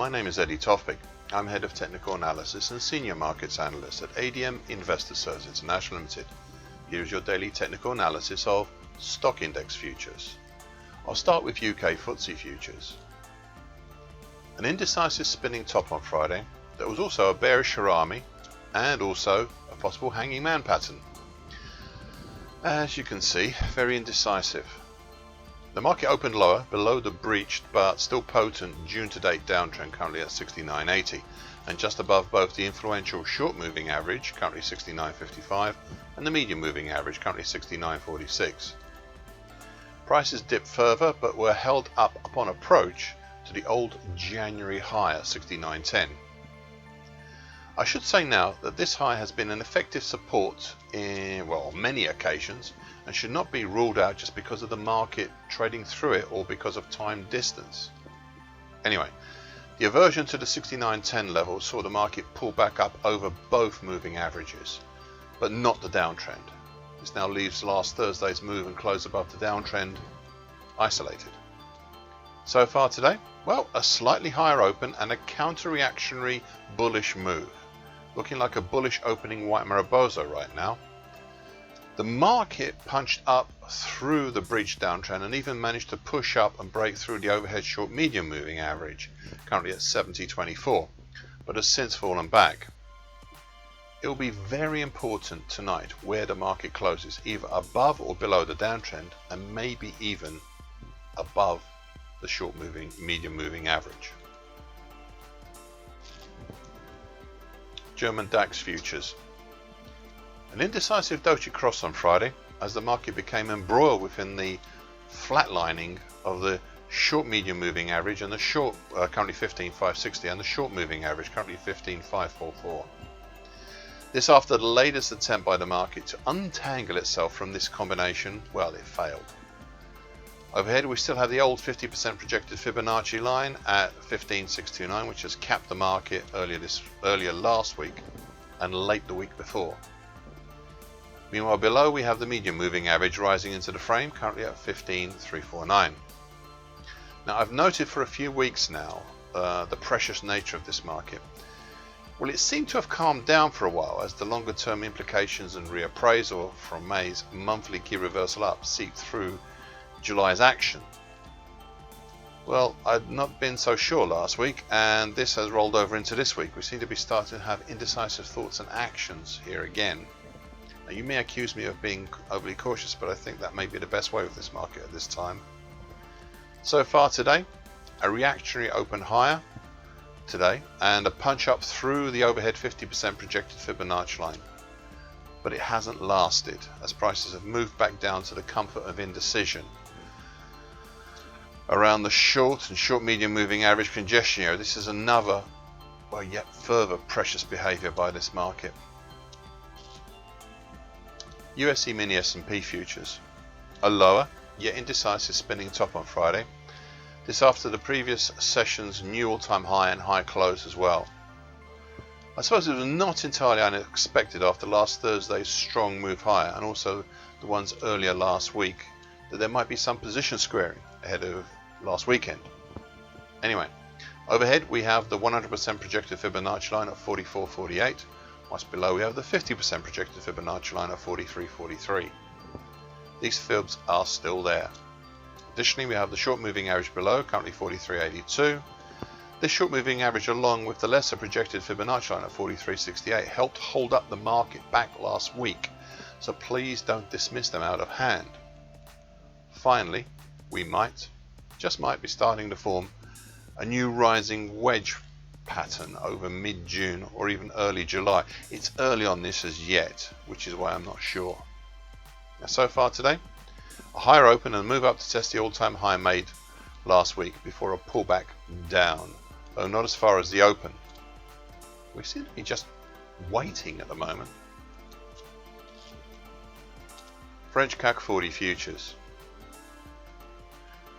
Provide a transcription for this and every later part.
My name is Tofpik. I'm Head of Technical Analysis and Senior Markets Analyst at ADM Investor Services International Limited. Here is your daily technical analysis of stock index futures. I'll start with UK FTSE futures. An indecisive spinning top on Friday. There was also a bearish harami and also a possible hanging man pattern. As you can see, very indecisive. The market opened lower, below the breached but still potent June to date downtrend, currently at 69.80, and just above both the influential short moving average, currently 69.55, and the medium moving average, currently 69.46. Prices dipped further but were held up upon approach to the old January high at 69.10. I should say now that this high has been an effective support in, many occasions, and should not be ruled out just because of the market trading through it or because of time distance. Anyway, the aversion to the 69.10 level saw the market pull back up over both moving averages, but not the downtrend. This now leaves last Thursday's move and close above the downtrend isolated. So far today, a slightly higher open and a counter-reactionary bullish move. Looking like a bullish opening white Mariposa right now. The market punched up through the breach downtrend and even managed to push up and break through the overhead short medium moving average, currently at 70.24, but has since fallen back. It will be very important tonight where the market closes, either above or below the downtrend, and maybe even above the short moving medium moving average. German DAX futures. An indecisive doji cross on Friday as the market became embroiled within the flatlining of the short medium moving average and the short currently 15.560 and the short moving average currently 15.544. This after the latest attempt by the market to untangle itself from this combination, it failed. Overhead we still have the old 50% projected Fibonacci line at 15.629, which has capped the market earlier last week and late the week before. Meanwhile below we have the medium moving average rising into the frame, currently at 15.349. Now I've noted for a few weeks now the precious nature of this market. It seemed to have calmed down for a while as the longer term implications and reappraisal from May's monthly key reversal up seeped through July's action. I'd not been so sure last week, and this has rolled over into this week. We seem to be starting to have indecisive thoughts and actions here again. Now, you may accuse me of being overly cautious, but I think that may be the best way with this market at this time. So far today, a reactionary open higher today and a punch up through the overhead 50% projected Fibonacci line. But it hasn't lasted as prices have moved back down to the comfort of indecision around the short and short medium moving average congestion area. This is another yet further precious behavior by this market. US E-mini S&P futures, a lower yet indecisive spinning top on Friday. This after the previous session's new all-time high and high close as well. I suppose it was not entirely unexpected after last Thursday's strong move higher and also the ones earlier last week that there might be some position squaring ahead of last weekend. Anyway, overhead we have the 100% projected Fibonacci line at 44.48, whilst below we have the 50% projected Fibonacci line at 43.43. These fibs are still there. Additionally, we have the short moving average below, currently 43.82. This short moving average along with the lesser projected Fibonacci line at 43.68 helped hold up the market back last week, so please don't dismiss them out of hand. Finally, we just might be starting to form a new rising wedge pattern over mid-June or even early July. It's early on this as yet, which is why I'm not sure. Now, so far today, a higher open and a move up to test the all-time high made last week before a pullback down, though not as far as the open. We seem to be just waiting at the moment. French CAC 40 futures.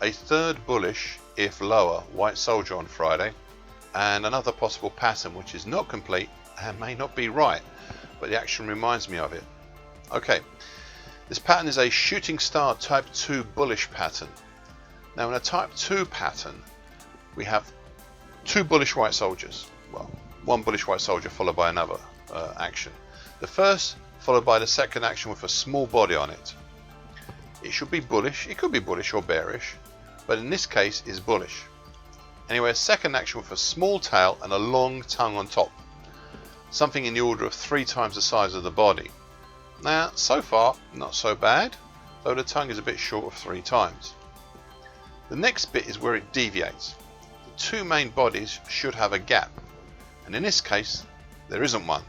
A third bullish, if lower, white soldier on Friday, and another possible pattern which is not complete and may not be right, but the action reminds me of it. Okay, this pattern is a shooting star type 2 bullish pattern. Now in a type 2 pattern we have two bullish white soldiers. Well, one bullish white soldier followed by another action. The first followed by the second action with a small body on it. It should be bullish. It could be bullish or bearish, but in this case is bullish. Anyway, a second action with a small tail and a long tongue on top. Something in the order of 3 times the size of the body. Now, so far, not so bad, though the tongue is a bit short of 3 times. The next bit is where it deviates. The two main bodies should have a gap, and in this case, there isn't one.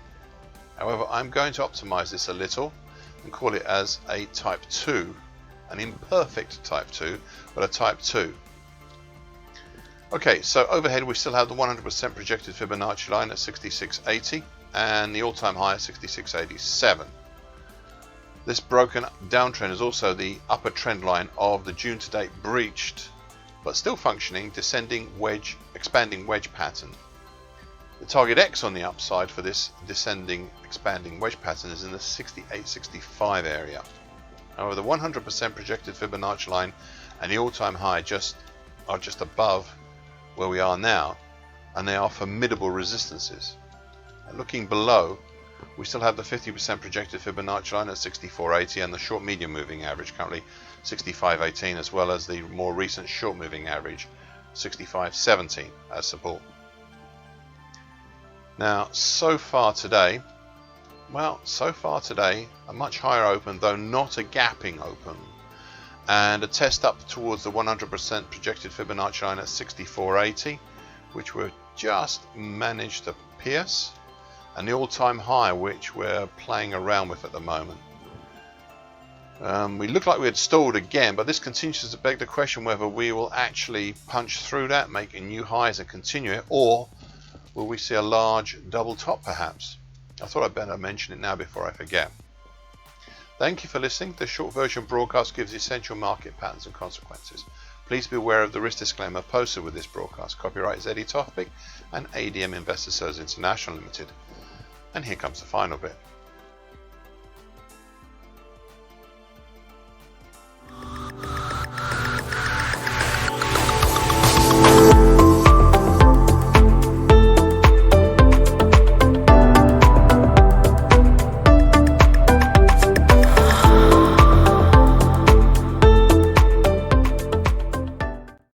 However, I'm going to optimize this a little and call it as a type 2, an imperfect type 2, but a type 2. Okay, so overhead we still have the 100% projected Fibonacci line at 66.80 and the all-time high at 66.87. This broken downtrend is also the upper trend line of the June to date breached, but still functioning, descending wedge, expanding wedge pattern. The target X on the upside for this descending expanding wedge pattern is in the 68.65 area. However, the 100% projected Fibonacci line and the all-time high are just above where we are now, and they are formidable resistances. And looking below, we still have the 50% projected Fibonacci line at 64.80 and the short medium moving average currently 65.18, as well as the more recent short moving average 65.17 as support. Now, so far today, a much higher open, though not a gapping open, and a test up towards the 100% projected Fibonacci line at 64.80, which we've just managed to pierce, and the all-time high, which we're playing around with at the moment. We look like we had stalled again, but this continues to beg the question whether we will actually punch through that, making new highs and continue it, or will we see a large double top perhaps? I thought I'd better mention it now before I forget. Thank you for listening. The short version broadcast gives essential market patterns and consequences. Please be aware of the risk disclaimer posted with this broadcast. Copyright is Tofpik and ADM Investor Services International Limited. And here comes the final bit.